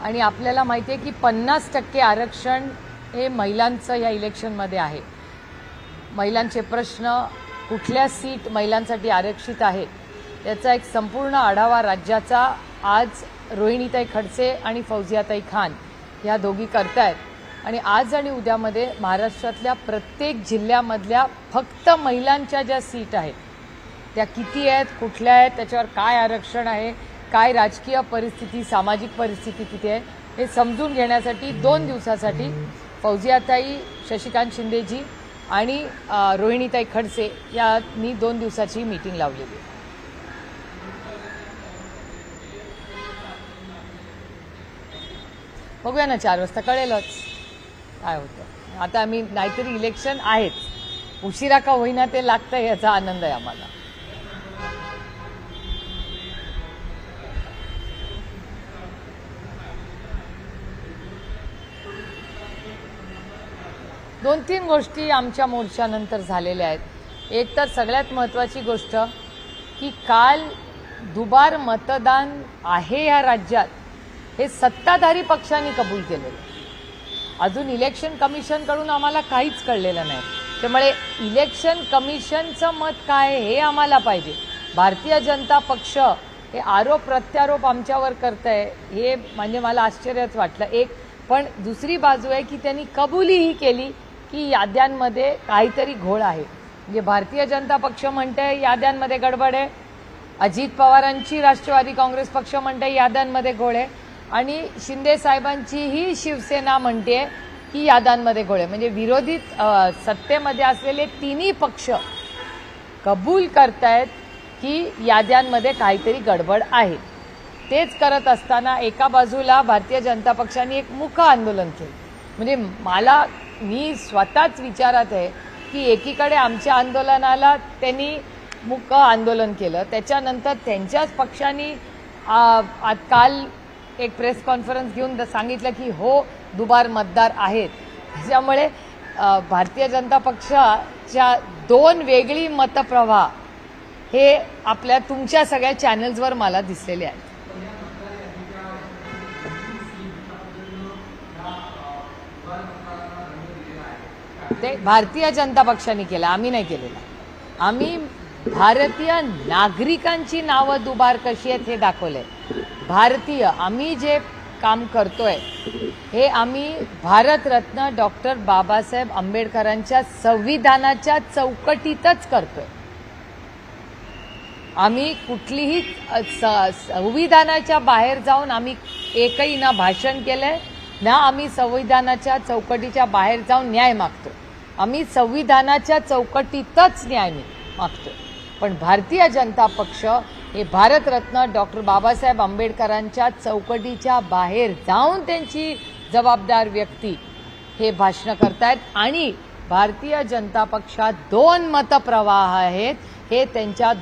आणि आपल्याला माहिती आहे की 50% आरक्षण हे महिलांचं या इलेक्शनमध्ये आहे। महिलांचे प्रश्न, कुठल्या सीट महिलांसाठी आरक्षित आहेत याचा एक संपूर्ण आढावा राज्याचा आज रोहिणीताई खडसे आणि फौजियाताई खान या दोघी करतायत। आणि आज आणि उद्यामध्ये महाराष्ट्रातल्या प्रत्येक जिल्ह्यामधल्या फक्त महिलांच्या ज्या सीट आहेत त्या किती आहेत, कुठल्या आहेत, त्याच्यावर काय आरक्षण आहे, काय राजकीय परिस्थिती, सामाजिक परिस्थिती किती आहे हे समजून घेण्यासाठी 2 दिवसासाठी फौजियाताई, शशिकांत शिंदेजी आणि रोहिणीताई खडसे यांनी 2 दिवसाची मीटिंग लावलेली आहे। बघूया ना, 4 वाजता कळेलच काय होतं। आता आम्ही नाहीतरी इलेक्शन आहेच, उशिरा का होईना ते लागतंय याचा आनंद आहे आम्हाला। दोन तीन गोष्टी आमच्या मोर्चानंतर झालेल्या आहेत। एक तर सगळ्यात महत्त्वाची गोष्ट की काल दुबार मतदान आहे या राज्यात हे सत्ताधारी पक्षांनी कबूल केलेलं। अजून इलेक्शन कमिशनकडून आम्हाला काहीच कळलेलं नाही, त्यामुळे इलेक्शन कमिशनचं मत काय हे आम्हाला पाहिजे। भारतीय जनता पक्ष हे आरोप प्रत्यारोप आमच्यावर करतंय हे म्हणजे मला आश्चर्यच वाटलं एक। पण दुसरी बाजू आहे की त्यांनी कबूलीही केली की याद्यांमध्ये काहीतरी घोळ आहे। म्हणजे भारतीय जनता पक्ष म्हणते याद्यांमध्ये गडबड आहे, अजित पवारांची राष्ट्रवादी काँग्रेस पक्ष म्हणते याद्यांमध्ये घोळ आहे, आणि शिंदे साहेबांचीही शिवसेना म्हणते की याद्यांमध्ये घोळ आहे। म्हणजे विरोधी सत्तेमध्ये असलेले तिन्ही पक्ष कबूल करतायत की याद्यांमध्ये काहीतरी गडबड आहे। तेच करत असताना एका बाजूला भारतीय जनता पक्षाने एक मूक आंदोलन केलं। म्हणजे मी स्वतःच विचारात आहे की एकीकडे आमच्या आंदोलनाला त्यांनी मूक आंदोलन केलं, त्याच्यानंतर त्यांच्याच पक्षाने काल एक प्रेस कॉन्फरन्स घेऊन सांगितलं की हो दुबार मतदार आहेत। त्यामुळे भारतीय जनता पक्षाच्या 2 वेगळी मतप्रवाह हे आपल्या तुमच्या सगळ्या चॅनल्सवर मला दिसलेले आहेत। ते भारतीय जनता पक्षाने केलं, आम्ही नाही केलेलं। आम्ही भारतीय नागरिकांची नावं दुबार कशी आहेत हे दाखवलंय। भारतीय आम्ही जे काम करतोय हे आम्ही भारतरत्न डॉक्टर बाबासाहेब आंबेडकरांच्या संविधानाच्या चौकटीतच करतोय। आम्ही कुठलीही संविधानाच्या बाहेर जाऊन आम्ही एकही ना भाषण केलंय ना आम्ही संविधानाच्या चौकटीच्या बाहेर जाऊन न्याय मागतो। आम्ही संविधानाच्या चौकटीतच न्याय मागतो। पण भारतीय जनता पक्ष हे भारतरत्न डॉक्टर बाबासाहेब आंबेडकरांच्या चौकटीच्या बाहेर जाऊन त्यांची जबाबदार व्यक्ती हे भाषण करतायत। आणि भारतीय जनता पक्षात 2 मतप्रवाह आहेत, हे त्यांच्या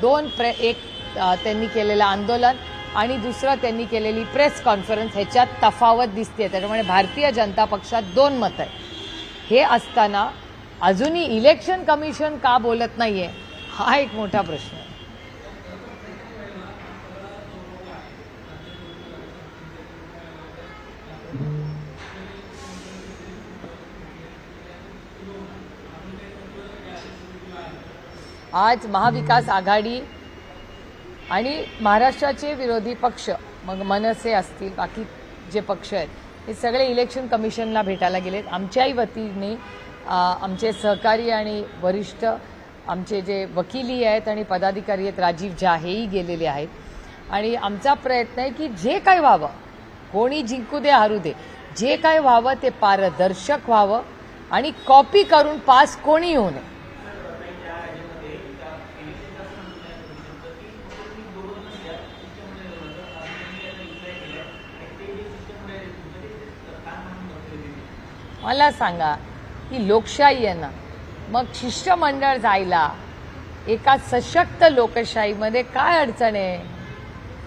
एक त्यांनी केलेलं आंदोलन आणि दुसरं त्यांनी केलेली प्रेस कॉन्फरन्स ह्याच्यात तफावत दिसते। त्यामुळे भारतीय जनता पक्षात 2 मत आहे। हे असताना अजूनही इलेक्शन कमिशन का बोलत नाहीये हा एक मोठा प्रश्न आहे। आज महाविकास आघाडी आणि महाराष्ट्राचे विरोधी पक्ष मग मनसे असतील बाकी जे पक्ष आहेत हे सगळे इलेक्शन कमिशनला भेटायला गेलेत। आमच्याही वतीने आमचे सहकारी आणि वरिष्ठ आमचे जे वकिली आहेत आणि पदाधिकारी आहेत राजीव झा हेही गेलेले आहेत। आणि आमचा प्रयत्न आहे की जे काही व्हावं, कोणी जिंकू दे हारू दे, जे काही व्हावं ते पारदर्शक व्हावं आणि कॉपी करून पास कोणी होऊ नये। मला सांगा की लोकशाही आहे ना, मग शिष्टमंडळ जायला एका सशक्त लोकशाहीमध्ये काय अडचण आहे?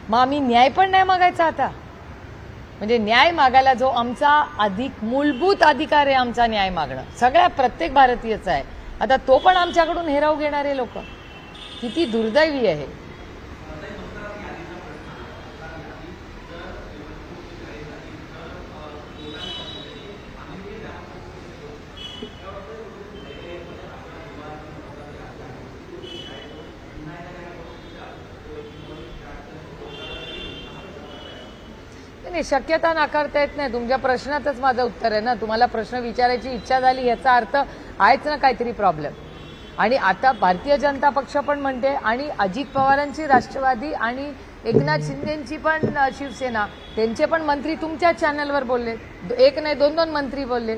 मग आम्ही न्याय पण नाही मागायचा आता? म्हणजे न्याय मागायला जो आमचा मूलभूत अधिकार आहे आमचा न्याय मागणं, सगळ्या प्रत्येक भारतीयाचा आहे, आता तो पण आमच्याकडून हिरावून घेणारे लोक किती दुर्दैवी आहे। नाही, शक्यता नाकारता येत नाही. तुमच्या प्रश्नातच माझं उत्तर आहे ना. तुम्हाला प्रश्न विचारायची इच्छा झाली याचा अर्थ आहेच ना काहीतरी प्रॉब्लेम. आणि आता भारतीय जनता पक्ष पण म्हणते आणि अजित पवारांची राष्ट्रवादी आणि एकनाथ शिंदेची पण शिवसेना, त्यांचे पण मंत्री तुमच्या चॅनलवर बोलले. एक नाही दोन मंत्री बोलले.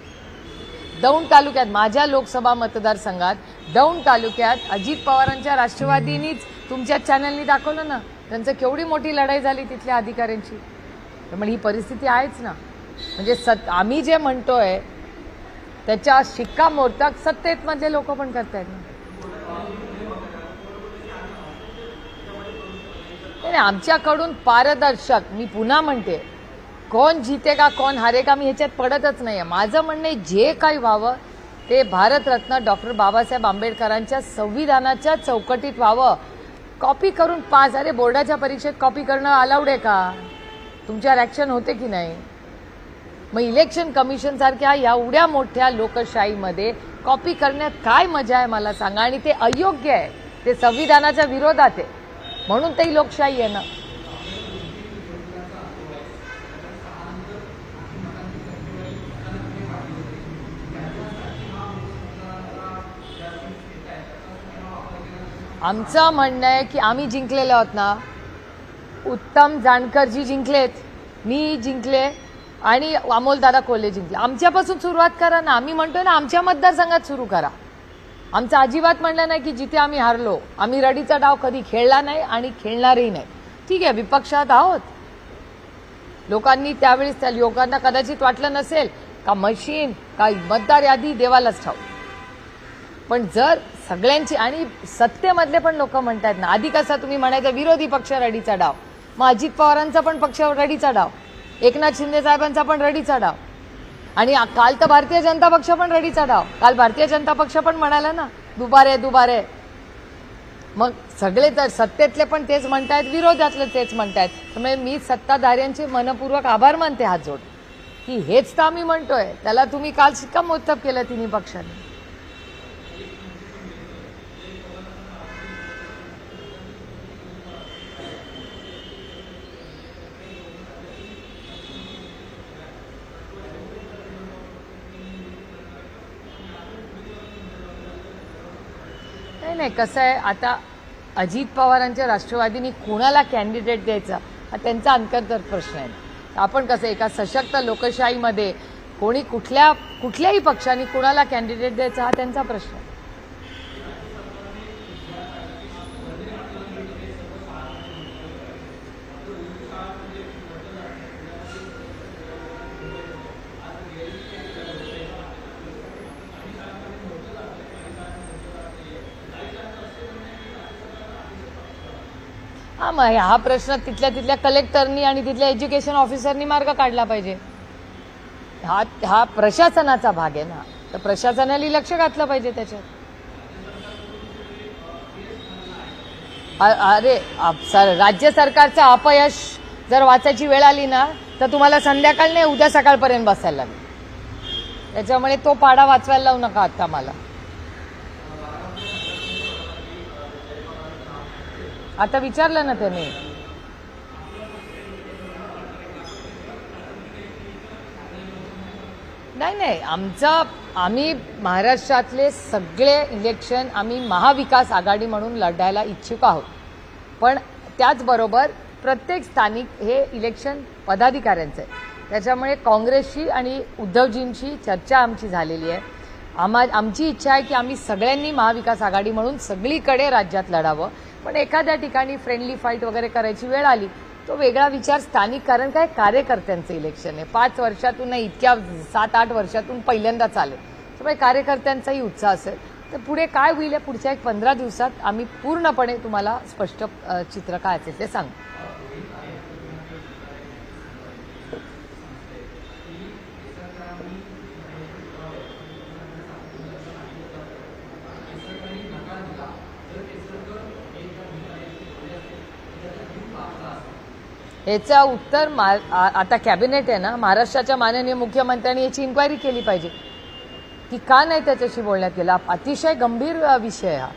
दौंड तालुक्यात, माझ्या लोकसभा मतदारसंघात दौंड तालुक्यात अजित पवारांच्या राष्ट्रवादीनीच तुमच्या चॅनलनी दाखवलं ना त्यांचं केवढी मोठी लढाई झाली तिथल्या अधिकाऱ्यांची. त्यामुळे ही परिस्थिती आहेच ना. म्हणजे आम्ही जे म्हणतोय त्याच्या शिक्कामोर्तब सत्तेत मधले लोक पण करतायत ना. नाही, आमच्याकडून पारदर्शक, मी पुन्हा म्हणते, कोण जितेगा कोण हारेगा मी ह्याच्यात पडतच नाहीये. माझं म्हणणे जे काही व्हावं ते भारतरत्न डॉक्टर बाबासाहेब आंबेडकरांच्या संविधानाच्या चौकटीत व्हावं. कॉपी करून पास, अरे बोर्डाच्या परीक्षेत कॉपी करणं अलाउड आहे का? तुमच्यावर ऍक्शन होते की नाही? मग इलेक्शन कमिशन सारख्या एवढ्या मोठ्या लोकशाहीमध्ये कॉपी करण्यात काय मजा आहे मला सांगा. आणि ते अयोग्य आहे, ते संविधानाच्या विरोधात आहे, म्हणून ते लोकशाही आहे ना. आमचं म्हणणं आहे की आम्ही जिंकलेले आहोत ना. उत्तम जानकरजी जिंकलेत, मी जिंकले आणि अमोलदादा कोल्हे जिंकले. आमच्यापासून सुरुवात करा ना. आम्ही म्हणतोय ना आमच्या मतदारसंघात सुरू करा. आमचं अजिबात म्हणलं नाही की जिथे आम्ही हारलो. आम्ही रडीचा डाव कधी खेळला नाही आणि खेळणारही नाही. ठीक आहे, विपक्षात आहोत. लोकांनी त्यावेळेस त्या लोकांना कदाचित वाटलं नसेल का मशीन का मतदार यादी देवालाच ठाऊ. पण जर सगळ्यांची, आणि सत्तेमधले पण लोक म्हणतात ना, आधी कसा तुम्ही म्हणायचा विरोधी पक्ष रडीचा डाव, मग अजित पवारांचा पण पक्ष रडीचा डाव, एकनाथ शिंदे साहेबांचा पण रडीचा डाव, आणि काल तर भारतीय जनता पक्ष पण रडीचा डाव. काल भारतीय जनता पक्ष पण म्हणाला ना दुबारे दुबारे. मग सगळे तर सत्तेतले पण तेच म्हणतायत, विरोधातले तेच म्हणतायत. त्यामुळे मी सत्ताधाऱ्यांचे मनपूर्वक आभार मानते हात जोड की हेच तर आम्ही म्हणतोय. त्याला तुम्ही काल शिक्कामोर्तब केलं तिन्ही पक्षांनी. नाही, कसं आहे, आता अजित पवारांच्या राष्ट्रवादीनी कोणाला कॅन्डिडेट द्यायचा हा त्यांचा अंतर्गत प्रश्न आहे. आपण कसं एका सशक्त लोकशाहीमध्ये कोणी कुठल्याही पक्षाने कोणाला कॅन्डिडेट द्यायचा हा त्यांचा प्रश्न आहे. मग हा प्रश्न तिथल्या कलेक्टरनी आणि तिथल्या एज्युकेशन ऑफिसरनी मार्ग काढला पाहिजे. हा प्रशासनाचा भाग आहे ना, तर प्रशासनाने लक्ष घातलं पाहिजे त्याच्यात. अरे राज्य सरकारचं अपयश जर वाचायची वेळ आली ना तर तुम्हाला संध्याकाळ नाही उद्या सकाळपर्यंत बसायला लागेल. त्याच्यामुळे तो पाडा वाचवायला लावू नका आता मला. आता विचारलं ना त्याने. नाही, आम्ही महाराष्ट्रातले सगळे इलेक्शन आम्ही महाविकास आघाडी म्हणून लढायला इच्छुक आहोत. पण त्याचबरोबर प्रत्येक स्थानिक हे इलेक्शन पदाधिकाऱ्यांचं आहे. त्याच्यामुळे काँग्रेसशी आणि उद्धवजींशी चर्चा आमची झालेली आहे. आमची इच्छा आहे की आम्ही सगळ्यांनी महाविकास आघाडी म्हणून सगळीकडे राज्यात लढावं. पण एखाद्या ठिकाणी फ्रेंडली फाईट वगैरे करायची वेळ आली तो वेगळा विचार स्थानिक, कारण काय कार्यकर्त्यांचं इलेक्शन आहे. 5 वर्षातून नाही, इतक्या 7-8 वर्षातून पहिल्यांदाच आले. त्यामुळे कार्यकर्त्यांचाही उत्साह असेल. तर पुढे काय होईल पुढच्या 15 दिवसात आम्ही पूर्णपणे तुम्हाला स्पष्ट चित्र काय असेल ते सांगू. याचं उत्तर आता कॅबिनेट आहे ना, महाराष्ट्राच्या माननीय मुख्यमंत्र्यांनी याची इन्क्वायरी केली पाहिजे की का नाही त्याच्याशी बोलण्यात गेला. अतिशय गंभीर विषय हा.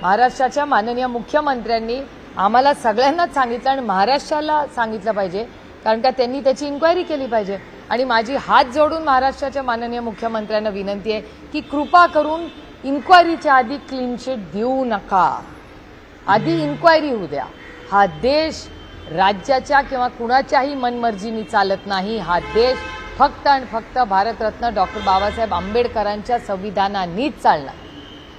महाराष्ट्राच्या माननीय मुख्यमंत्र्यांनी आम्हाला सगळ्यांनाच सांगितलं आणि महाराष्ट्राला सांगितलं पाहिजे कारण का त्यांनी त्याची इन्क्वायरी केली पाहिजे। आणि माझी हात जोडून महाराष्ट्राच्या माननीय मुख्यमंत्र्यांना विनंती आहे की कृपा करून इन्क्वायरीच्या आधी क्लीन चिट देऊ नका, आधी इन्क्वायरी होऊ द्या। हा देश राज्याच्या किंवा कुणाच्याही मनमर्जीने चालत नाही, हा देश फक्त आणि फक्त भारतरत्न डॉक्टर बाबासाहेब आंबेडकरांच्या संविधानानेच चालणार।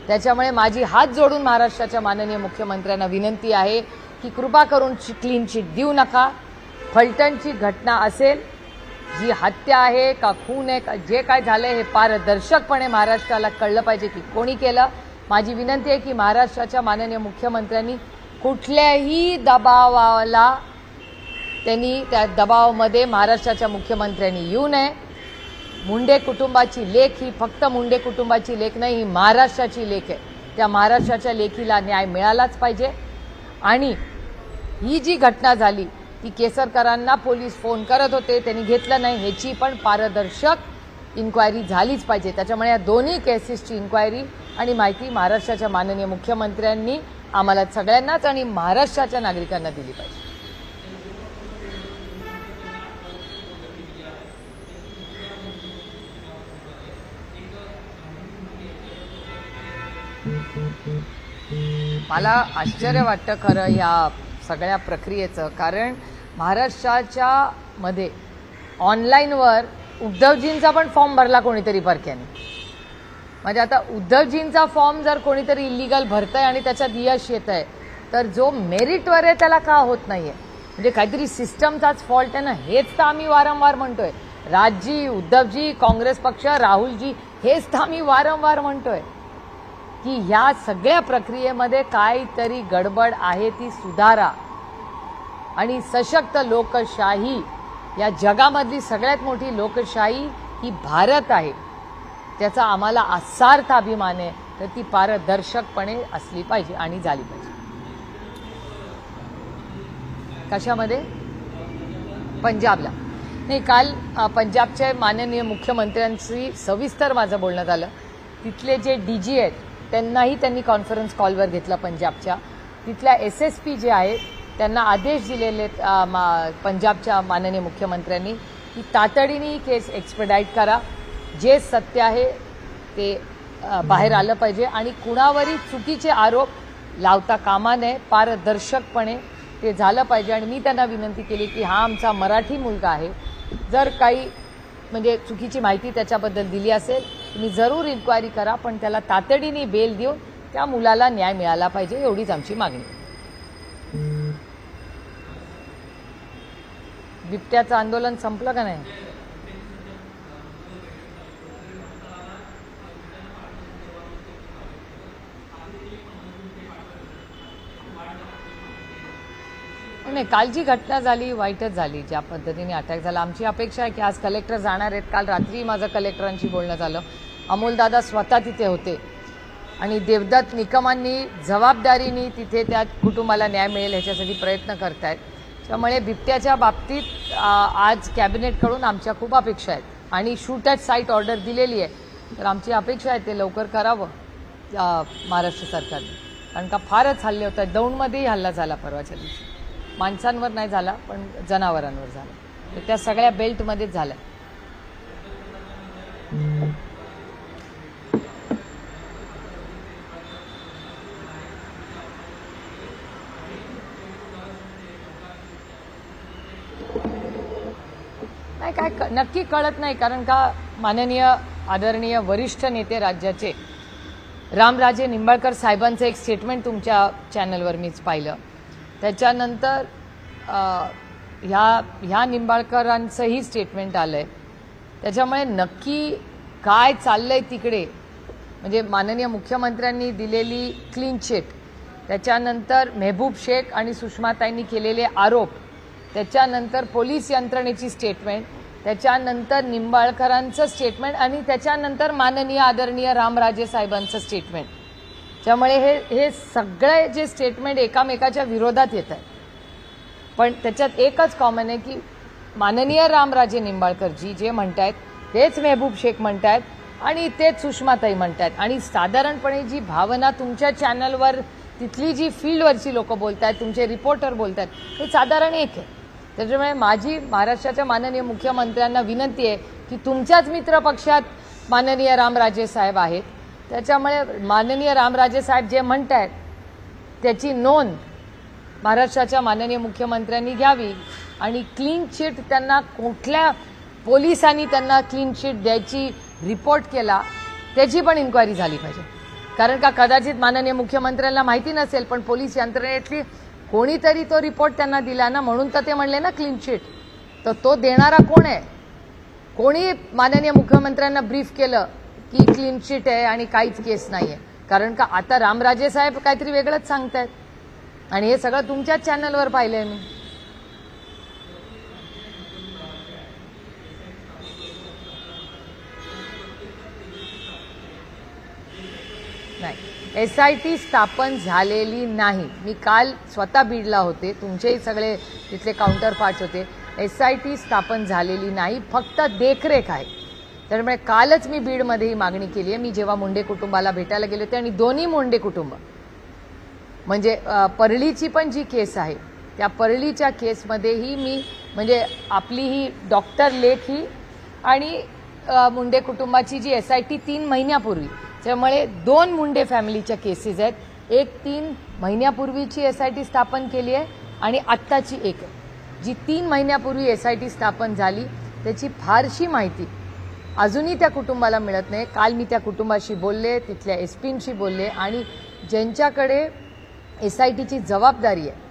त्याच्यामुळे माझी हात जोडून महाराष्ट्राच्या माननीय मुख्यमंत्र्यांना विनंती आहे की कृपा करून क्लीन चिट देऊ नका। फलटणची घटना असेल, जी हत्या आहे का खून आहे का जे काय झालंय हे पारदर्शकपणे महाराष्ट्राला कळलं पाहिजे की कोणी केलं। माझी विनंती आहे की महाराष्ट्राच्या माननीय मुख्यमंत्र्यांनी कुठल्याही दबावाला त्यांनी त्या दबावामध्ये महाराष्ट्राच्या मुख्यमंत्र्यांनी येऊ नये। मुंडे कुटुंबाची लेख ही फक्त मुंडे कुटुंबाची लेख नाही, ही महाराष्ट्राची लेख आहे। त्या महाराष्ट्राच्या लेखीला न्याय मिळालाच पाहिजे। आणि ही जी घटना झाली ती केसरकरांना पोलीस फोन करत होते, त्यांनी घेतलं नाही, ह्याची पण पारदर्शक इन्क्वायरी झालीच पाहिजे। त्याच्यामुळे या दोन्ही केसेसची इन्क्वायरी आणि माहिती महाराष्ट्राच्या माननीय मुख्यमंत्र्यांनी आम्हाला सगळ्यांनाच आणि महाराष्ट्राच्या नागरिकांना दिली पाहिजे। मला आश्चर्य वाटतं खरं या सगळ्या प्रक्रियेचं, कारण महाराष्ट्राच्या मध्ये ऑनलाईनवर उद्धवजींचा पण फॉर्म भरला कोणीतरी परक्याने। म्हणजे आता उद्धवजींचा फॉर्म जर कोणीतरी इलिगल भरतंय आणि त्याच्यात यश येतंय, तर जो मेरिटवर आहे त्याला का होत नाहीये? म्हणजे काहीतरी सिस्टमचाच फॉल्ट आहे ना, हेच तर आम्ही वारंवार म्हणतोय। राजजी, उद्धवजी, काँग्रेस पक्ष, राहुलजी, हेच तर आम्ही वारंवार म्हणतोय की ह्या सगळ्या प्रक्रियेमध्ये काहीतरी गडबड आहे, ती सुधारा। आणि सशक्त लोकशाही, या जगामधली सगळ्यात मोठी लोकशाही ही भारत आहे, त्याचा आम्हाला असार्थ अभिमान आहे, तर ती पारदर्शकपणे असली पाहिजे आणि झाली पाहिजे। कशामध्ये? पंजाबला नाही, काल पंजाबचे माननीय मुख्यमंत्र्यांशी सविस्तर माझं बोलणं झालं। तिथले जे डीजी आहेत त्यांनाही त्यांनी कॉन्फरन्स कॉलवर घेतलं पंजाबच्या। तिथल्या एसएसपी जे आहेत त्यांना आदेश दिलेले पंजाबच्या माननीय मुख्यमंत्र्यांनी की तातडीने ही केस एक्सपेडाईट करा, जे सत्य आहे ते बाहेर आलं पाहिजे आणि कुणावरही चुकीचे आरोप लावता कामा नये, पारदर्शकपणे ते झालं पाहिजे। आणि मी त्यांना विनंती केली की हा आमचा मराठी मुलगा आहे, जर काही म्हणजे चुकीची माहिती त्याच्याबद्दल दिली असेल तुम्ही जरूर इन्क्वायरी करा, पण त्याला तातडीने बेल देऊन त्या मुलाला न्याय मिळाला पाहिजे, एवढीच आमची मागणी। बिबट्याचं आंदोलन संपलं का नाही? नाही, काल जी घटना झाली वाईटच झाली, ज्या पद्धतीने अटॅक झाला। आमची अपेक्षा आहे की आज कलेक्टर जाणार आहेत। काल रात्री माझं कलेक्टरांशी बोलणं झालं, अमोलदादा स्वतः तिथे होते आणि देवदत्त निकमांनी जबाबदारीने तिथे त्या कुटुंबाला न्याय मिळेल ह्याच्यासाठी प्रयत्न करतायत। त्यामुळे बिबट्याच्या बाबतीत आज कॅबिनेटकडून आमच्या खूप अपेक्षा आहेत आणि शूट ॲट साईट ऑर्डर दिलेली आहे, तर आमची अपेक्षा आहे ते लवकर करावं महाराष्ट्र सरकारने, कारण का फारच हल्ले होत आहेत। दौंडमध्येही हल्ला झाला परवाच्या दिवशी, माणसांवर नाही झाला पण जनावरांवर झाला, तर त्या सगळ्या बेल्टमध्येच झाला। नाही काय नक्की कळत नाही, कारण का माननीय आदरणीय वरिष्ठ नेते राज्याचे रामराजे निंबाळकर साहेबांचं एक स्टेटमेंट तुमच्या चॅनलवर मीच पाहिलं। त्याच्यानंतर ह्या निंबाळकरांचंही स्टेटमेंट आलंय। त्याच्यामुळे नक्की काय चाललंय तिकडे, म्हणजे माननीय मुख्यमंत्र्यांनी दिलेली क्लीन चिट, त्याच्यानंतर मेहबूब शेख आणि सुषमाताईंनी केलेले आरोप, त्याच्यानंतर पोलीस यंत्रणेची स्टेटमेंट, त्याच्यानंतर निंबाळकरांचं स्टेटमेंट आणि त्याच्यानंतर माननीय आदरणीय रामराजे साहेबांचं स्टेटमेंट। त्यामुळे हे सगळे जे स्टेटमेंट एकामेकाच्या विरोधात येत आहे, पण त्याच्यात एकच कॉमन आहे की माननीय रामराजे निंबाळकरजी जे म्हणतायत तेच मेहबूब शेख म्हणतायत आणि तेच सुषमाताई म्हणतायत। आणि साधारणपणे जी भावना तुमच्या चॅनलवर तिथली जी फील्डवरची लोक बोलतायत, तुमचे रिपोर्टर बोलतायत, हे साधारण एक आहे। त्याच्यामुळे माझी महाराष्ट्राच्या माननीय मुख्यमंत्र्यांना विनंती आहे की तुमच्याच मित्र पक्षात माननीय रामराजे साहेब आहेत, त्याच्यामुळे माननीय रामराजे साहेब जे म्हणतायत त्याची नोंद महाराष्ट्राच्या माननीय मुख्यमंत्र्यांनी घ्यावी आणि क्लीन चिट त्यांना कुठल्या पोलिसांनी त्यांना क्लीन चिट द्यायची रिपोर्ट केला त्याची पण इन्क्वायरी झाली पाहिजे. कारण का कदाचित माननीय मुख्यमंत्र्यांना माहिती नसेल पण पोलीस यंत्रणेतली कोणीतरी तो रिपोर्ट त्यांना दिला ना, म्हणून तर ते म्हणले ना क्लीन चिट. तर तो देणारा कोण आहे? कोणी माननीय मुख्यमंत्र्यांना ब्रीफ केलं की क्लीन चिट आहे आणि काहीच केस नाहीये? कारण का आता रामराजे साहेब काहीतरी वेगळंच सांगतायत आणि हे सगळं तुमच्याच चॅनलवर पाहिलंय मी. नाही, SIT स्थापन झालेली नाही. मी काल स्वतः बीडला होते, तुमचेही सगळे तिथले काउंटर पार्ट्स होते. SIT स्थापन झालेली नाही, फक्त देखरेख आहे. त्यामुळे कालच मी बीडमध्ये ही मागणी केली आहे. मी जेव्हा मुंडे कुटुंबाला भेटायला गेले होते आणि दोन्ही मुंडे कुटुंब म्हणजे परळीची पण जी केस आहे त्या परळीच्या केसमध्येही मी म्हणजे आपली ही डॉक्टर लेख ही आणि मुंडे कुटुंबाची जी SIT 3 महिन्यापूर्वी, त्यामुळे 2 मुंडे फॅमिलीच्या केसेस आहेत. एक 3 महिन्यापूर्वीची SIT स्थापन केली आहे आणि आत्ताची एक जी 3 महिन्यापूर्वी SIT स्थापन झाली त्याची फारशी माहिती अजूनही त्या कुटुंबाला मिळत नाही. काल मी त्या कुटुंबाशी बोलले, तिथल्या SPंशी बोलले आणि ज्यांच्याकडे SITची जबाबदारी आहे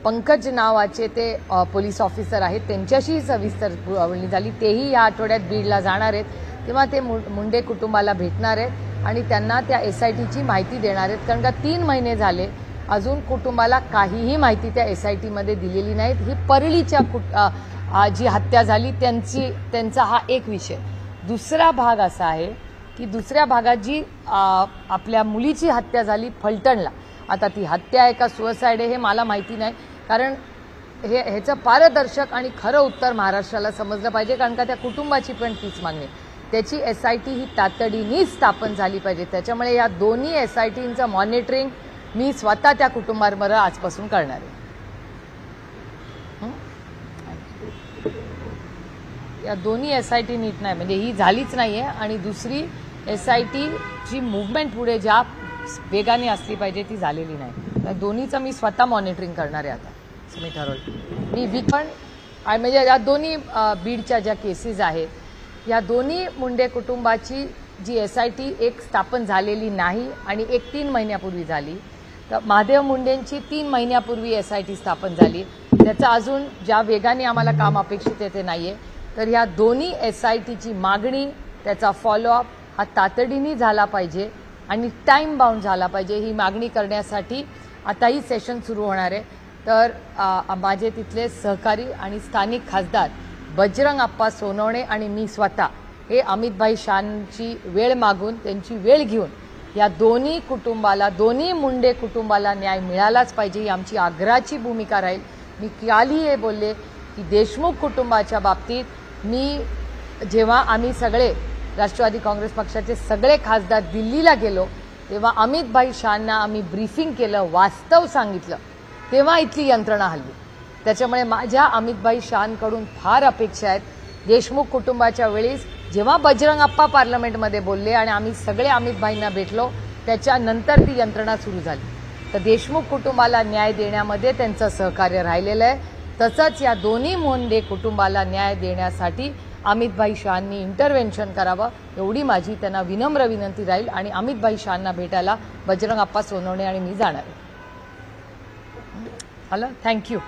पंकज नावाचे ते पोलीस ऑफिसर आहेत, त्यांच्याशी सविस्तर बोलणी झाली. तेही या आठवड्यात बीडला जाणार आहेत, तेव्हा ते मुंडे कुटुंबाला भेटणार आहेत आणि त्यांना त्या SITची माहिती देणार आहेत. कारण का 3 महिने झाले अजून कुटुंबाला काहीही माहिती त्या SITमध्ये दिलेली नाहीत. ही परळीच्या जी हत्या झाली त्यांचा हा एक विषय. दुसरा भाग असा आहे की दुसऱ्या भागात जी आपल्या मुलीची हत्या झाली फलटणला, आता ती हत्या आहे का सुसाईड आहे हे मला माहिती नाही. कारण ह्याचं पारदर्शक आणि खरं उत्तर महाराष्ट्राला समजलं पाहिजे. कारण का त्या कुटुंबाची पण तीच मागणी, त्याची SIT ही तातडीनेच स्थापन झाली पाहिजे. त्याच्यामुळे या दोन्ही SITचं मॉनिटरिंग मी स्वतः त्या कुटुंबाबरोबर आजपासून करणार आहे. या दोन्ही SIT नीट नाही म्हणजे ही झालीच नाहीये आणि दुसरी SITची मुवमेंट पुढे ज्या वेगाने असली पाहिजे ती झालेली नाही. त्या दोन्हीचं मी स्वतः मॉनिटरिंग करणार आहे आता, असं मी ठरवलं. मी पण म्हणजे या दोन्ही बीडच्या ज्या केसेस आहेत या दोन्ही मुंडे कुटुंबाची जी SIT एक स्थापन झालेली नाही आणि एक 3 महिन्यापूर्वी झाली, तर महादेव मुंडेंची 3 महिन्यापूर्वी SIT स्थापन झाली. त्याचं अजून ज्या वेगाने आम्हाला काम अपेक्षित आहे ते नाहीये. तर ह्या दोन्ही SITची मागणी, त्याचा फॉलोअप हा तातडीने झाला पाहिजे आणि टाईम बाउंड झाला पाहिजे. ही मागणी करण्यासाठी आताही सेशन सुरू होणार आहे. तर माझे तिथले सहकारी आणि स्थानिक खासदार बजरंग अप्पा सोनवणे आणि मी स्वतः हे अमितभाई शानची वेळ मागून त्यांची वेळ घेऊन या दोन्ही कुटुंबाला, दोन्ही मुंडे कुटुंबाला न्याय मिळालाच पाहिजे ही आमची आग्रहाची भूमिका राहील. मी कालही हे बोलले की देशमुख कुटुंबाच्या बाबतीत मी जेव्हा आम्ही सगळे राष्ट्रवादी काँग्रेस पक्षाचे सगळे खासदार दिल्लीला गेलो तेव्हा अमितभाई शानना आम्ही ब्रीफिंग केलं, वास्तव सांगितलं, तेव्हा इथली यंत्रणा हल्ली. त्याच्यामुळे माझ्या अमितभाई शानकडून फार अपेक्षा आहेत. देशमुख कुटुंबाच्या वेळेस जेव्हा बजरंग अप्पा पार्लमेंटमध्ये बोलले आणि आम्ही सगळे अमितभाईंना भेटलो त्याच्यानंतर ती यंत्रणा सुरू झाली. तर देशमुख कुटुंबाला न्याय देण्यामध्ये त्यांचं सहकार्य राहिलेलं आहे. तसंच या दोन्ही मुंडे कुटुंबाला न्याय देण्यासाठी अमितभाई शाननी इंटरव्हेन्शन करावं एवढी माझी त्यांना विनम्र विनंती राहील. आणि अमितभाई शानना भेटायला बजरंग अप्पा सोनवणे आणि मी जाणार आहे. Hello, thank you.